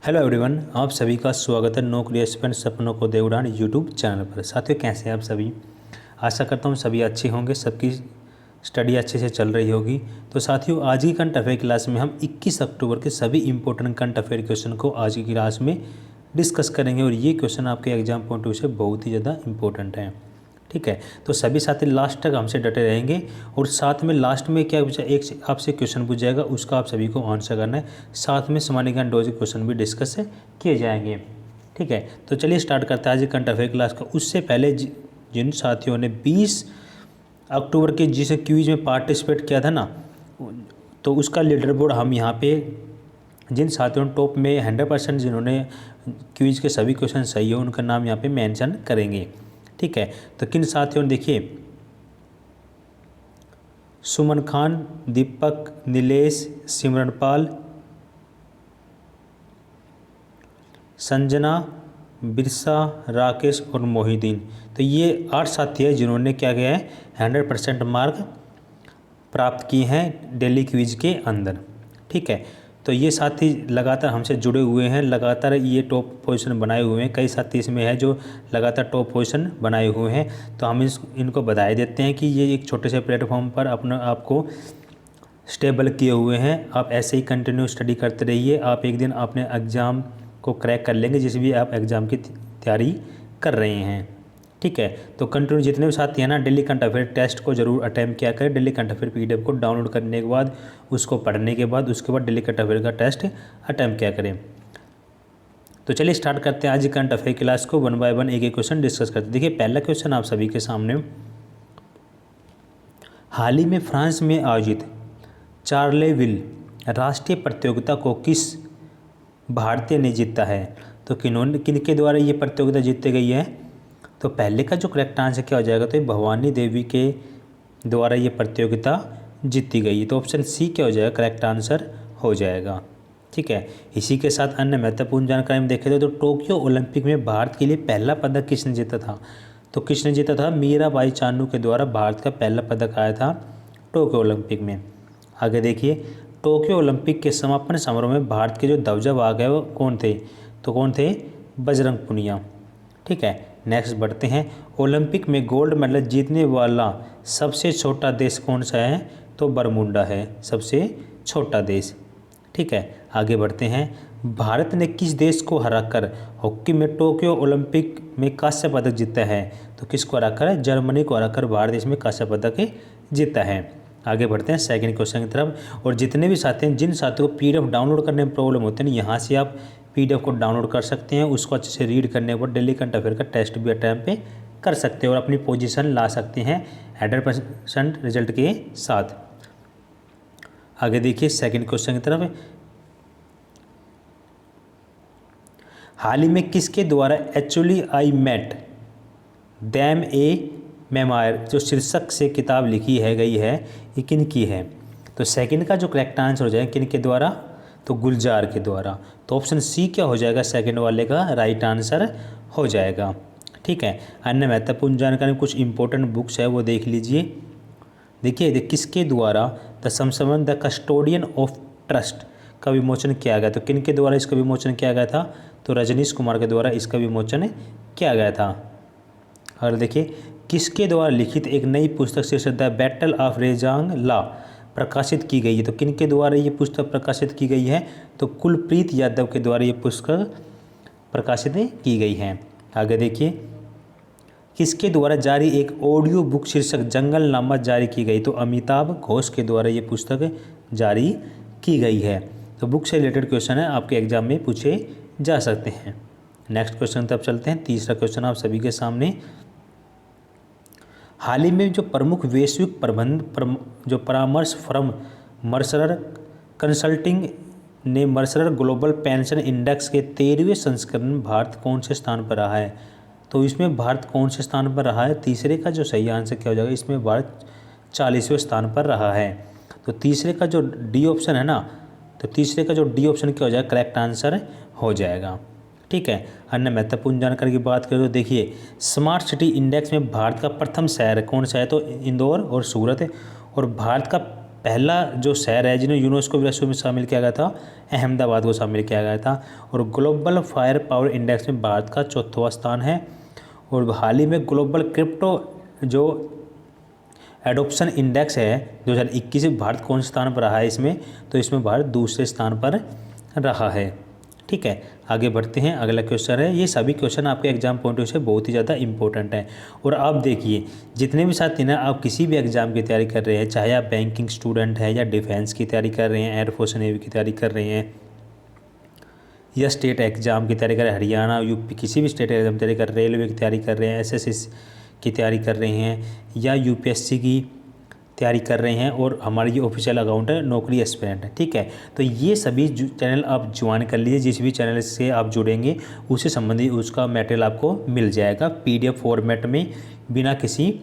Hello everyone, आप सभी का स्वागत है नौकरी एस्पिरेंट सपनों को दे उड़ान यूट्यूब चैनल पर। साथियों, कैसे हैं आप सभी? आशा करता हूं सभी अच्छे होंगे, सबकी स्टडी अच्छे से चल रही होगी। तो साथियों, आज की करंट अफेयर क्लास में हम 21 अक्टूबर के सभी इंपॉर्टेंट करंट अफेयर क्वेश्चन को आज की क्लास में डिस्कस करेंगे और ये क्वेश्चन आपके एग्जाम पॉइंट ऑफ व्यू से बहुत ही ज़्यादा इंपॉर्टेंट है। ठीक है, तो सभी साथी लास्ट तक हमसे डटे रहेंगे और साथ में लास्ट में क्या पूछा, एक आपसे क्वेश्चन पूछ जाएगा, उसका आप सभी को आंसर करना है। साथ में सामान्य ज्ञान डोज क्वेश्चन भी डिस्कस किए जाएंगे। ठीक है, तो चलिए स्टार्ट करते हैं आज करंट अफेयर क्लास का। उससे पहले जिन साथियों ने 20 अक्टूबर के जिस क्विज में पार्टिसिपेट किया था ना, तो उसका लीडर बोर्ड हम यहाँ पे जिन साथियों ने टॉप में 100% जिन्होंने क्विज के सभी क्वेश्चन सही हो उनका नाम यहाँ पे मेंशन करेंगे। ठीक है, तो किन साथियों ने देखिए, सुमन खान, दीपक, नीलेश, सिमरनपाल, संजना, बिरसा, राकेश और मोहिदीन। तो ये 8 साथी हैं जिन्होंने क्या किया है, 100% मार्क प्राप्त किए हैं दिल्ली क्विज के अंदर। ठीक है, तो ये साथी लगातार हमसे जुड़े हुए हैं, लगातार ये टॉप पोजीशन बनाए हुए हैं। कई साथी इसमें है जो लगातार टॉप पोजीशन बनाए हुए हैं, तो हम इनको बधाई देते हैं कि ये एक छोटे से प्लेटफॉर्म पर अपना आपको स्टेबल किए हुए हैं। आप ऐसे ही कंटिन्यू स्टडी करते रहिए, आप एक दिन अपने एग्ज़ाम को क्रैक कर लेंगे जिस भी आप एग्ज़ाम की तैयारी कर रहे हैं। ठीक है, तो कंटिन्यू जितने भी साथी हैं ना, डेली करंट अफेयर टेस्ट को जरूर अटैम्प्ट किया करें। डेली करंट अफेयर पीडीएफ को डाउनलोड करने के बाद, उसको पढ़ने के बाद, उसके बाद डेली करंट अफेयर का टेस्ट अटैम्प्ट किया करें। तो चलिए स्टार्ट करते हैं आज करंट अफेयर क्लास को। 1 बाय 1 एक क्वेश्चन डिस्कस करते हैं। देखिए, पहला क्वेश्चन आप सभी के सामने, हाल ही में फ्रांस में आयोजित चार्लेविल राष्ट्रीय प्रतियोगिता को किस भारतीय ने जीता है? तो किनके द्वारा ये प्रतियोगिता जीती गई है? तो पहले का जो करेक्ट आंसर क्या हो जाएगा, तो भवानी देवी के द्वारा ये प्रतियोगिता जीती गई है। तो ऑप्शन सी क्या हो जाएगा, करेक्ट आंसर हो जाएगा। ठीक है, इसी के साथ अन्य महत्वपूर्ण जानकारी में देखें तो टोक्यो ओलंपिक में भारत के लिए पहला पदक किसने जीता था? तो किसने जीता था? मीराबाई चानू के द्वारा भारत का पहला पदक आया था टोक्यो ओलंपिक में। आगे देखिए, टोक्यो ओलंपिक के समापन समारोह में भारत के जो ध्वजावाहक है वो कौन थे? तो कौन थे? बजरंग पुनिया। ठीक है, नेक्स्ट बढ़ते हैं। ओलंपिक में गोल्ड मेडल जीतने वाला सबसे छोटा देश कौन सा है? तो बरमूडा है सबसे छोटा देश। ठीक है, आगे बढ़ते हैं। भारत ने किस देश को हराकर हॉकी में टोक्यो ओलंपिक में कांस्य पदक जीता है? तो किसको हराकर? जर्मनी को हराकर भारत देश में कांस्य पदक जीता है। आगे बढ़ते हैं सेकंड क्वेश्चन की तरफ। और जितने भी साथी हैं, जिन साथियों को पीडीएफ डाउनलोड करने में प्रॉब्लम होती है ना, यहाँ से आप पीडीएफ को डाउनलोड कर सकते हैं। उसको अच्छे से रीड करने पर डेली करंट अफेयर का टेस्ट भी अटैम्प्ट पे कर सकते हैं और अपनी पोजीशन ला सकते हैं 100% रिजल्ट के साथ। आगे देखिए सेकंड क्वेश्चन की तरफ। हाल ही में किसके द्वारा actually I met them a memoir जो शीर्षक से किताब लिखी है गई है, ये किन की है? तो सेकंड का जो करेक्ट आंसर हो जाएगा किन के द्वारा? तो गुलजार के द्वारा। तो ऑप्शन सी क्या हो जाएगा, सेकंड वाले का राइट आंसर हो जाएगा। ठीक है, अन्य महत्वपूर्ण जानकारी कुछ इंपॉर्टेंट बुक्स है वो देख लीजिए। देखिए, किसके द्वारा द समसमन द कस्टोडियन ऑफ ट्रस्ट का विमोचन किया गया? तो किन के द्वारा इसका विमोचन किया गया था? तो रजनीश कुमार के द्वारा इसका विमोचन किया गया था। और देखिए, किसके द्वारा लिखित एक नई पुस्तक शीर्षक द बैटल ऑफ रेजांग ला प्रकाशित की गई है? तो किन के द्वारा ये पुस्तक प्रकाशित की गई है? तो कुलप्रीत यादव के द्वारा ये पुस्तक प्रकाशित की गई है। आगे देखिए, किसके द्वारा जारी एक ऑडियो बुक शीर्षक जंगलनामा जारी की गई? तो अमिताभ घोष के द्वारा ये पुस्तक जारी की गई है। तो बुक से रिलेटेड क्वेश्चन है, आपके एग्जाम में पूछे जा सकते हैं। नेक्स्ट क्वेश्चन तब चलते हैं। तीसरा क्वेश्चन आप सभी के सामने, हाल ही में जो प्रमुख वैश्विक जो परामर्श फर्म मर्सर कंसल्टिंग ने मर्सर ग्लोबल पेंशन इंडेक्स के 13वें संस्करण में भारत कौन से स्थान पर रहा है? तो इसमें भारत कौन से स्थान पर रहा है? तीसरे का जो सही आंसर क्या हो जाएगा, इसमें भारत 40वें स्थान पर रहा है। तो तीसरे का जो डी ऑप्शन है ना, तो तीसरे का जो डी ऑप्शन क्या हो जाएगा, करेक्ट आंसर हो जाएगा। ठीक है, अन्य महत्वपूर्ण जानकारी की बात करें तो देखिए, स्मार्ट सिटी इंडेक्स में भारत का प्रथम शहर कौन सा है? तो इंदौर और सूरत है। और भारत का पहला जो शहर है जिन्हें यूनेस्को विश्व में शामिल किया गया था, अहमदाबाद को शामिल किया गया था। और ग्लोबल फायर पावर इंडेक्स में भारत का 4वां स्थान है। और हाल ही में ग्लोबल क्रिप्टो जो एडोप्शन इंडेक्स है 2021 में भारत कौन से स्थान पर रहा है इसमें, तो इसमें भारत दूसरे स्थान पर रहा है। ठीक है, आगे बढ़ते हैं। अगला क्वेश्चन है, ये सभी क्वेश्चन आपके एग्जाम पॉइंट ऑफ व्यू से बहुत ही ज़्यादा इंपॉर्टेंट है। और आप देखिए जितने भी साथी ना आप किसी भी एग्जाम की तैयारी कर रहे हैं, चाहे आप बैंकिंग स्टूडेंट हैं या डिफेंस की तैयारी कर रहे हैं, एयरफोर्स नेवी की तैयारी कर रहे हैं, या स्टेट एग्जाम की तैयारी कर रहे हैं, हरियाणा यूपी किसी भी स्टेट एग्जाम की तैयारी कर रहे हैं, रेलवे की तैयारी कर रहे हैं, एसएससी की तैयारी कर रहे हैं, या यूपीएससी की तैयारी कर रहे हैं, और हमारी ये ऑफिशियल अकाउंट है नौकरी एस्पिरेंट है। ठीक है, तो ये सभी चैनल आप ज्वाइन कर लीजिए। जिस भी चैनल से आप जुड़ेंगे उससे संबंधित उसका मटेरियल आपको मिल जाएगा पीडीएफ फॉर्मेट में, बिना किसी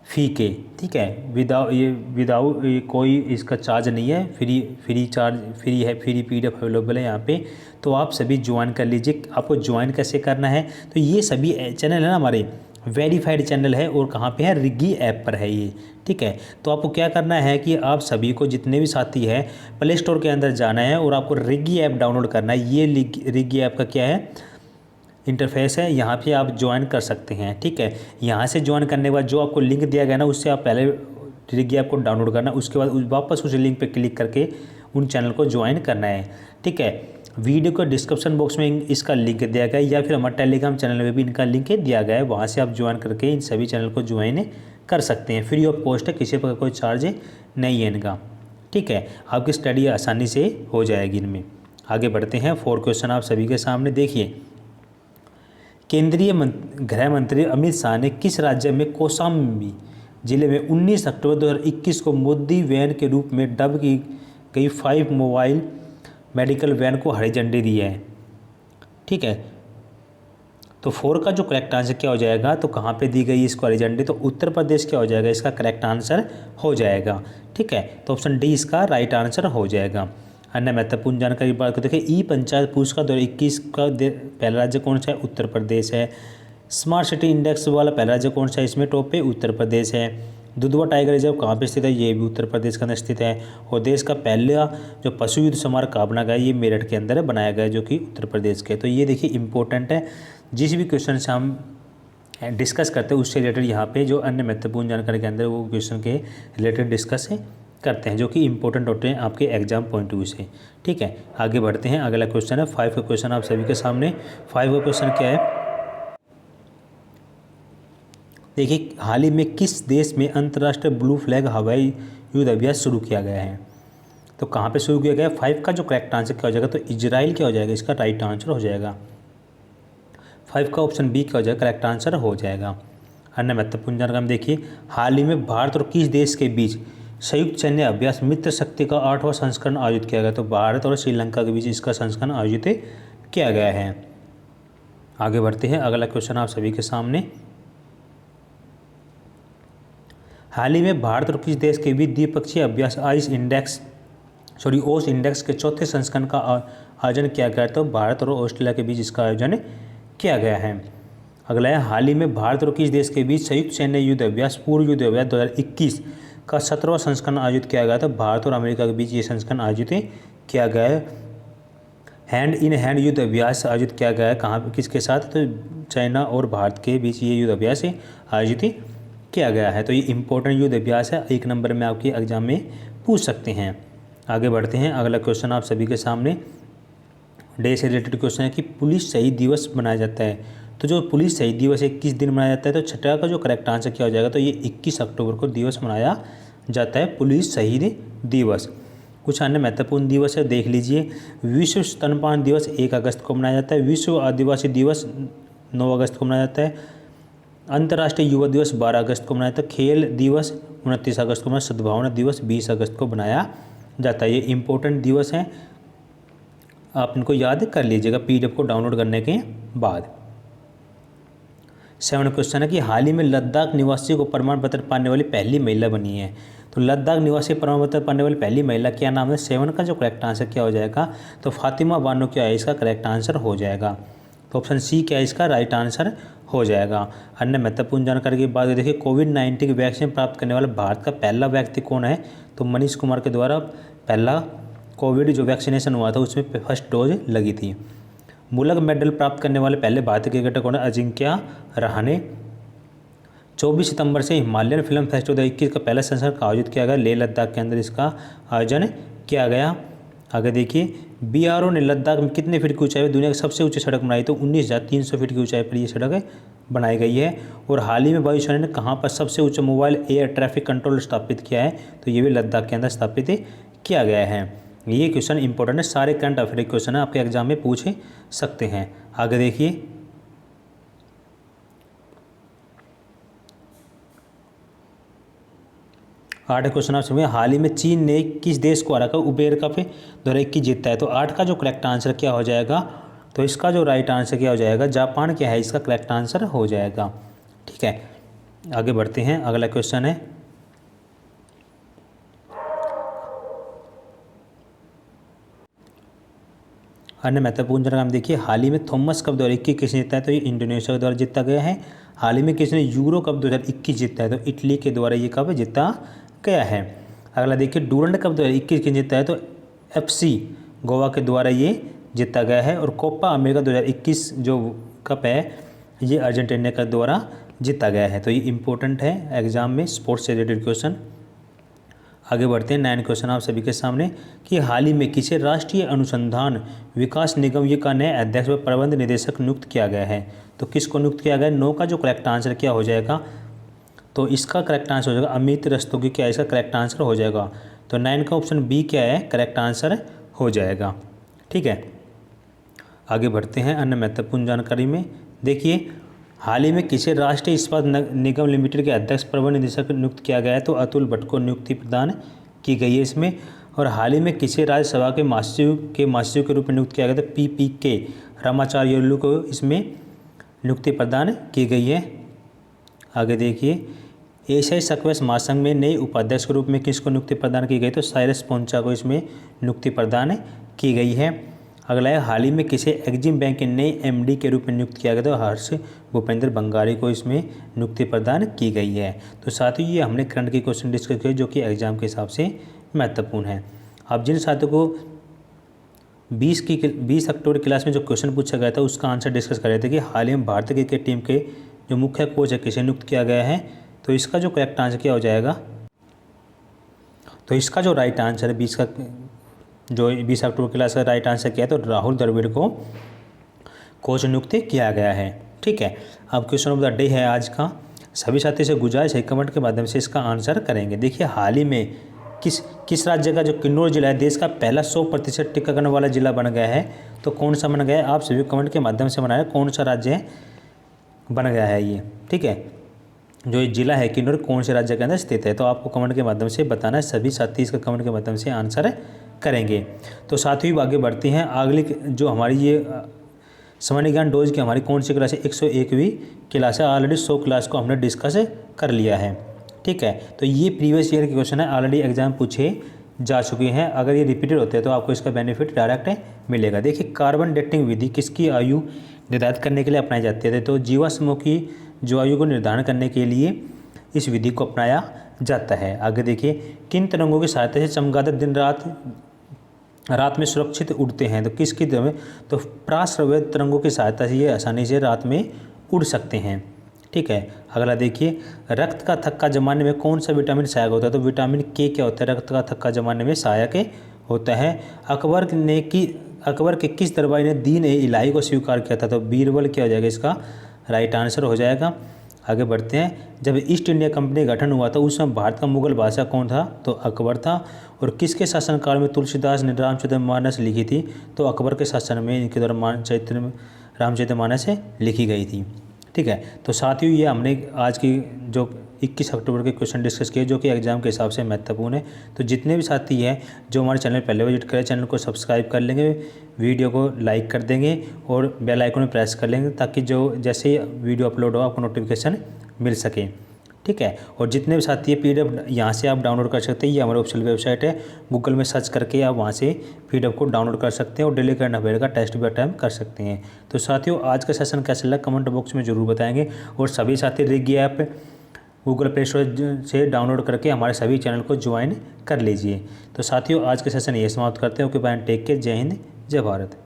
फ़ी के। ठीक है, विदाउट कोई इसका चार्ज नहीं है, फ्री है, फ्री पीडीएफ अवेलेबल है यहाँ पे। तो आप सभी ज्वाइन कर लीजिए। आपको ज्वाइन कैसे करना है, तो ये सभी चैनल है ना हमारे वेरीफाइड चैनल है, और कहाँ पे है, रिग्गी ऐप पर है ये। ठीक है, तो आपको क्या करना है कि आप सभी को जितने भी साथी हैं प्ले स्टोर के अंदर जाना है और आपको रिग्गी ऐप डाउनलोड करना है। ये रिग्गी ऐप का क्या है, इंटरफेस है, यहाँ पे आप ज्वाइन कर सकते हैं। ठीक है, यहाँ से ज्वाइन करने के बाद जो आपको लिंक दिया गया ना, उससे आप पहले रिग्गी ऐप को डाउनलोड करना, उसके बाद वापस उस लिंक पे क्लिक करके उन चैनल को ज्वाइन करना है। ठीक है, वीडियो को डिस्क्रिप्शन बॉक्स में इसका लिंक दिया गया है, या फिर हमारे टेलीग्राम चैनल में भी इनका लिंक दिया गया है, वहाँ से आप ज्वाइन करके इन सभी चैनल को ज्वाइन कर सकते हैं। फ्री ऑफ कॉस्ट है, किसी प्रकार कोई चार्ज नहीं है इनका। ठीक है, आपकी स्टडी आसानी से हो जाएगी इनमें। आगे बढ़ते हैं। 4 क्वेश्चन आप सभी के सामने देखिए। केंद्रीय गृह मंत्री अमित शाह ने किस राज्य में कौशाम्बी जिले में 19 अक्टूबर 2021 को मोदी वैन के रूप में डब की गई 5 मोबाइल मेडिकल वैन को हरी झंडी दी है? ठीक है, तो 4 का जो करेक्ट आंसर क्या हो जाएगा, तो कहाँ पे दी गई इसको हरी झंडी, तो उत्तर प्रदेश क्या हो जाएगा, इसका करेक्ट आंसर हो जाएगा। ठीक है, तो ऑप्शन डी इसका राइट आंसर हो जाएगा। अन्य महत्वपूर्ण जानकारी की बात करते हैं, ई पंचायत पुरस्कार 2021 का पहला राज्य कौन सा है, उत्तर प्रदेश है। स्मार्ट सिटी इंडेक्स वाला पहला राज्य कौन सा है, इसमें टॉप पे उत्तर प्रदेश है। दुधवा टाइगर रिजर्व कहाँ पे स्थित है, ये भी उत्तर प्रदेश के अंदर स्थित है। और देश का पहला जो पशु युद्ध स्मारक कहाँ बनाया गया, ये मेरठ के अंदर बनाया गया, जो कि उत्तर प्रदेश के। तो ये देखिए इंपॉर्टेंट है, जिस भी क्वेश्चन से हम डिस्कस करते हैं उससे रिलेटेड यहाँ पे जो अन्य महत्वपूर्ण जानकारी के अंदर वो क्वेश्चन के रिलेटेड डिस्कस करते हैं, जो कि इंपॉर्टेंट होते हैं आपके एग्जाम पॉइंट ऑफ व्यू से। ठीक है, आगे बढ़ते हैं। अगला क्वेश्चन है 5 का क्वेश्चन आप सभी के सामने। 5 का क्वेश्चन क्या है, देखिए हाल ही में किस देश में अंतर्राष्ट्रीय ब्लू फ्लैग हवाई युद्ध अभ्यास शुरू किया गया है? तो कहाँ पे शुरू किया गया है? 5 का जो करेक्ट आंसर क्या हो जाएगा, तो इजराइल क्या हो जाएगा, इसका राइट आंसर हो जाएगा। 5 का ऑप्शन बी क्या हो जाएगा, करेक्ट आंसर हो जाएगा। अन्य महत्वपूर्ण जानकारी देखिए, हाल ही में भारत और किस देश के बीच संयुक्त सैन्य अभ्यास मित्र शक्ति का 8वां संस्करण आयोजित किया गया? तो भारत और श्रीलंका के बीच इसका संस्करण आयोजित किया गया है। आगे बढ़ते हैं। अगला क्वेश्चन आप सभी के सामने, हाल ही में भारत और किस देश के बीच द्विपक्षीय अभ्यास ओस इंडेक्स के 4थे संस्करण का आयोजन किया गया? तो भारत और ऑस्ट्रेलिया के बीच इसका आयोजन किया गया है। अगला है, हाल ही में भारत और किस देश के बीच संयुक्त सैन्य युद्ध अभ्यास पूर्व युद्ध अभ्यास 2021 का 17वां संस्करण आयोजित किया गया था? भारत और अमेरिका के बीच ये संस्करण आयोजित किया गया है। हैंड इन हैंड युद्ध अभ्यास आयोजित किया गया है, कहाँ किसके साथ, तो चाइना और भारत के बीच ये युद्ध अभ्यास आयोजित किया गया है। तो ये इंपॉर्टेंट युद्ध अभ्यास है, 1 नंबर में आपके एग्जाम में पूछ सकते हैं। आगे बढ़ते हैं। अगला क्वेश्चन आप सभी के सामने डे से रिलेटेड क्वेश्चन है कि पुलिस शहीद दिवस मनाया जाता है। तो जो पुलिस शहीद दिवस है किस दिन मनाया जाता है? तो 6 का जो करेक्ट आंसर क्या हो जाएगा, तो ये 21 अक्टूबर को दिवस मनाया जाता है, पुलिस शहीद दिवस। कुछ अन्य महत्वपूर्ण दिवस है, देख लीजिए। विश्व स्तनपान दिवस 1 अगस्त को मनाया जाता है। विश्व आदिवासी दिवस 9 अगस्त को मनाया जाता है। अंतर्राष्ट्रीय युवा दिवस 12 अगस्त को मनाया जाता है। खेल दिवस 29 अगस्त को मनाया, सद्भावना दिवस 20 अगस्त को बनाया जाता है। ये इंपॉर्टेंट दिवस हैं, आप इनको याद कर लीजिएगा पीडीएफ को डाउनलोड करने के बाद। 7 क्वेश्चन है कि हाल ही में लद्दाख निवासी को प्रमाण पत्र पाने वाली पहली महिला बनी है। तो लद्दाख निवासी प्रमाण पत्र पाने वाली पहली महिला क्या नाम है? 7 का जो करेक्ट आंसर क्या हो जाएगा, तो फातिमा बानो क्या है, इसका करेक्ट आंसर हो जाएगा। तो ऑप्शन सी क्या है इसका राइट आंसर हो जाएगा। अन्य महत्वपूर्ण जानकारी की बात देखिए, कोविड-19 की वैक्सीन प्राप्त करने वाला भारत का पहला व्यक्ति कौन है, तो मनीष कुमार के द्वारा पहला कोविड जो वैक्सीनेशन हुआ था उसमें फर्स्ट डोज लगी थी। मुलक मेडल प्राप्त करने वाले पहले भारतीय क्रिकेटर कौन है, अजिंक्य रहाणे। 24 सितंबर से हिमालयन फिल्म फेस्टिवल 2021 का पहला संस्करण आयोजित किया गया, लेह लद्दाख के अंदर इसका आयोजन किया गया। आगे देखिए, BRO ने लद्दाख में कितने फीट की ऊंचाई पर दुनिया की सबसे ऊंची सड़क बनाई, तो 19,300 फीट की ऊंचाई पर ये सड़क बनाई गई है। और हाल ही में वायुसेना ने कहाँ पर सबसे ऊंचा मोबाइल एयर ट्रैफिक कंट्रोल स्थापित किया है, तो ये भी लद्दाख के अंदर स्थापित किया गया है। ये क्वेश्चन इंपॉर्टेंट है, सारे करंट अफेयर क्वेश्चन है, आपके एग्जाम में पूछ सकते हैं। आगे देखिए, आठ क्वेश्चन आप समझिए, हाल ही में चीन ने किस देश को हराकर उबेर कप 2021 जीता है, तो 8 का जो करेक्ट आंसर क्या हो जाएगा, तो इसका जो राइट आंसर क्या हो जाएगा, जापान क्या है, इसका करेक्ट आंसर हो जाएगा। ठीक है, आगे बढ़ते हैं। अगला क्वेश्चन है, अन्य महत्वपूर्ण जानकारी देखिए, हाल ही में थॉमस कप 2021 किसने जीता है, तो ये इंडोनेशिया के द्वारा जीता गया है। हाल ही में किसने यूरो कप 2021 जीता है, तो इटली के द्वारा ये कप जीता गया है। अगला देखिए, डूरंड कप 2021 किसने जीता है, तो FC गोवा के द्वारा ये जीता गया है। और कोपा अमेरिका 2021 जो कप है ये अर्जेंटीना के द्वारा जीता गया है। तो ये इंपॉर्टेंट है एग्जाम में, स्पोर्ट्स से रिलेटेड क्वेश्चन। आगे बढ़ते हैं। 9 क्वेश्चन आप सभी के सामने कि हाल ही में किसे राष्ट्रीय अनुसंधान विकास निगम ये का नए अध्यक्ष व प्रबंध निदेशक नियुक्त किया गया है, तो किसको नियुक्त किया गया है। 9 का जो करेक्ट आंसर क्या हो जाएगा, तो इसका करेक्ट आंसर हो जाएगा अमित रस्तोगी, क्या इसका करेक्ट आंसर हो जाएगा। तो 9 का ऑप्शन बी क्या है, करेक्ट आंसर हो जाएगा। ठीक है, आगे बढ़ते हैं। अन्य महत्वपूर्ण जानकारी में देखिए, हाल ही में किसे राष्ट्रीय इस्पात निगम लिमिटेड के अध्यक्ष प्रबंध निदेशक नियुक्त किया गया है, तो अतुल भट्ट को नियुक्ति प्रदान की गई है इसमें। और हाल ही में किसे राज्यसभा के महासचिव के रूप में नियुक्त किया गया था, PPK रामाचार्युलु को इसमें नियुक्ति प्रदान की गई है। आगे देखिए, एशियाई स्क्वैश महासंघ में नए उपाध्यक्ष के रूप में किसको नियुक्ति प्रदान की गई, तो साइरस पोंचा को इसमें नियुक्ति प्रदान की गई है। अगला है, हाल ही में किसे एग्जिम बैंक के नए MD के रूप में नियुक्त किया गया, तो हर्ष भूपेंद्र बंगारी को इसमें नियुक्ति प्रदान की गई है। तो साथ ही ये हमने करंट के क्वेश्चन डिस्कस किए जो कि एग्जाम के हिसाब से महत्वपूर्ण है। अब जिन साथियों को 20 अक्टूबर क्लास में जो क्वेश्चन पूछा गया था उसका आंसर डिस्कस कर रहे थे कि हाल ही में भारतीय क्रिकेट टीम के जो मुख्य कोच है किसे नियुक्त किया गया है, तो इसका जो करेक्ट आंसर क्या हो जाएगा, तो इसका जो राइट आंसर है 20 अक्टूबर क्लास का राइट आंसर क्या है, तो राहुल द्रविड़ को कोच नियुक्त किया गया है। ठीक है, अब क्वेश्चन ऑफ द डे है आज का, सभी साथी से गुजारिश है कमेंट के माध्यम से इसका आंसर करेंगे। देखिए, हाल ही में किस राज्य का जो किन्नौर जिला है देश का पहला 100% टीकाकरण वाला जिला बन गया है, तो कौन सा बन गया है, आप सभी कमेंट के माध्यम से बनाया कौन सा राज्य बन गया है ये। ठीक है, जो ये जिला है किन्नौर कौन से राज्य के अंदर स्थित है, तो आपको कमेंट के माध्यम से बताना है, सभी साथी इसका कमेंट के माध्यम से आंसर करेंगे। तो साथ ही आगे बढ़ते हैं, अगली जो हमारी ये सामान्य ज्ञान डोज की हमारी कौन सी क्लास है, 101वीं क्लास है। ऑलरेडी 100 क्लास को हमने डिस्कस कर लिया है। ठीक है, तो ये प्रीवियस ईयर के क्वेश्चन है, ऑलरेडी एग्जाम पूछे जा चुके हैं। अगर ये रिपीटेड होते हैं तो आपको इसका बेनिफिट डायरेक्ट मिलेगा। देखिए, कार्बन डेटिंग विधि किसकी आयु निर्धारित करने के लिए अपनाई जाती है, तो जीवाश्मों की जो आयु को निर्धारण करने के लिए इस विधि को अपनाया जाता है। आगे देखिए, किन तरंगों की सहायता से चमगादड़ दिन रात में सुरक्षित उड़ते हैं, तो किसकी तरह में, तो प्राश्रव्य तरंगों की सहायता से ये आसानी से रात में उड़ सकते हैं। ठीक है, अगला देखिए, रक्त का थक्का जमाने में कौन सा विटामिन सहायक होता है, तो विटामिन K क्या होता है, रक्त का थक्का जमाने में सहायक होता है। अकबर के किस दरबारी ने दीन ए इलाही को स्वीकार किया था, तो बीरबल क्या हो जाएगा, इसका राइट आंसर हो जाएगा। आगे बढ़ते हैं, जब ईस्ट इंडिया कंपनी गठन हुआ था उस समय भारत का मुगल बादशाह कौन था, तो अकबर था। और किसके शासनकाल में तुलसीदास ने रामचरितमानस लिखी थी, तो अकबर के शासन में इनके द्वारा रामचरितमानस लिखी गई थी। ठीक है, तो साथियों ये हमने आज की जो 21 अक्टूबर के क्वेश्चन डिस्कस किए जो कि एग्जाम के हिसाब से महत्वपूर्ण है। तो जितने भी साथी हैं जो हमारे चैनल पहले विजिट करें, चैनल को सब्सक्राइब कर लेंगे, वीडियो को लाइक कर देंगे और बेल आइकन में प्रेस कर लेंगे ताकि जो जैसे वीडियो अपलोड हो आपको नोटिफिकेशन मिल सके। ठीक है। और जितने भी साथी ये PDF यहाँ से आप डाउनलोड कर सकते हैं, ये हमारी ऑफिशियल वेबसाइट है, गूगल में सर्च करके आप वहाँ से PDF को डाउनलोड कर सकते हैं और डेली करंट अफेयर का टेस्ट भी अटैम्प्ट कर सकते हैं। तो साथियों आज का सेशन कैसा लगा कमेंट बॉक्स में ज़रूर बताएंगे, और सभी साथी रिग्गी ऐप गूगल प्ले स्टोर से डाउनलोड करके हमारे सभी चैनल को ज्वाइन कर लीजिए। तो साथियों आज का सेशन ये समाप्त करते हैं। ओके बाय, टेक केयर, जय हिंद, जय भारत।